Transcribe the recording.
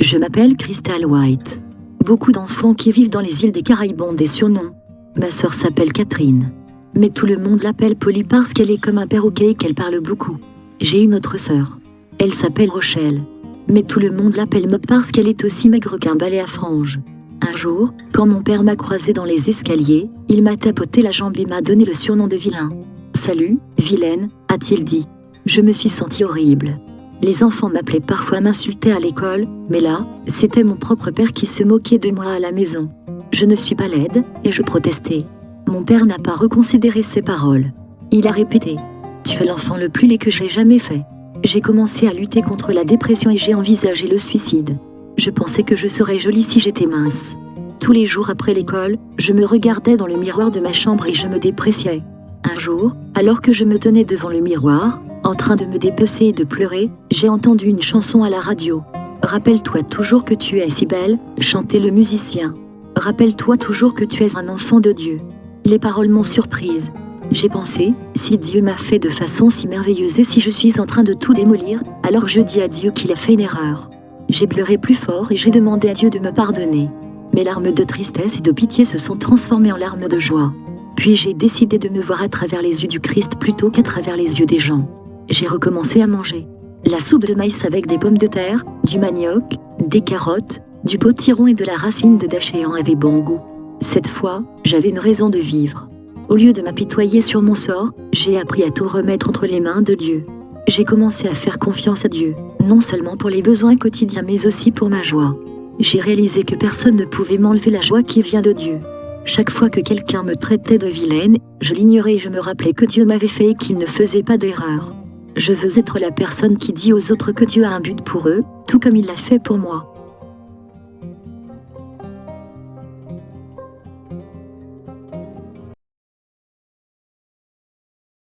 Je m'appelle Crystal White. Beaucoup d'enfants qui vivent dans les îles des Caraïbes ont des surnoms. Ma sœur s'appelle Catherine. Mais tout le monde l'appelle Polly parce qu'elle est comme un perroquet et qu'elle parle beaucoup. J'ai une autre sœur. Elle s'appelle Rochelle. Mais tout le monde l'appelle Mop parce qu'elle est aussi maigre qu'un balai à franges. Un jour, quand mon père m'a croisé dans les escaliers, il m'a tapoté la jambe et m'a donné le surnom de vilain. « Salut, vilaine », a-t-il dit. Je me suis sentie horrible. Les enfants m'appelaient parfois, m'insultaient à l'école, mais là, c'était mon propre père qui se moquait de moi à la maison. Je ne suis pas laide, et je protestais. Mon père n'a pas reconsidéré ses paroles. Il a répété « Tu es l'enfant le plus laid que j'ai jamais fait ». J'ai commencé à lutter contre la dépression et j'ai envisagé le suicide. Je pensais que je serais jolie si j'étais mince. Tous les jours après l'école, je me regardais dans le miroir de ma chambre et je me dépréciais. Un jour, alors que je me tenais devant le miroir, en train de me dépecer et de pleurer, j'ai entendu une chanson à la radio. « Rappelle-toi toujours que tu es si belle », chantait le musicien. « Rappelle-toi toujours que tu es un enfant de Dieu ». Les paroles m'ont surprise. J'ai pensé, si Dieu m'a fait de façon si merveilleuse et si je suis en train de tout démolir, alors je dis à Dieu qu'il a fait une erreur. J'ai pleuré plus fort et j'ai demandé à Dieu de me pardonner. Mes larmes de tristesse et de pitié se sont transformées en larmes de joie. Puis j'ai décidé de me voir à travers les yeux du Christ plutôt qu'à travers les yeux des gens. J'ai recommencé à manger. La soupe de maïs avec des pommes de terre, du manioc, des carottes, du potiron et de la racine de dachéan avait bon goût. Cette fois, j'avais une raison de vivre. Au lieu de m'apitoyer sur mon sort, j'ai appris à tout remettre entre les mains de Dieu. J'ai commencé à faire confiance à Dieu, non seulement pour les besoins quotidiens mais aussi pour ma joie. J'ai réalisé que personne ne pouvait m'enlever la joie qui vient de Dieu. Chaque fois que quelqu'un me traitait de vilaine, je l'ignorais et je me rappelais que Dieu m'avait fait et qu'il ne faisait pas d'erreur. Je veux être la personne qui dit aux autres que Dieu a un but pour eux, tout comme il l'a fait pour moi.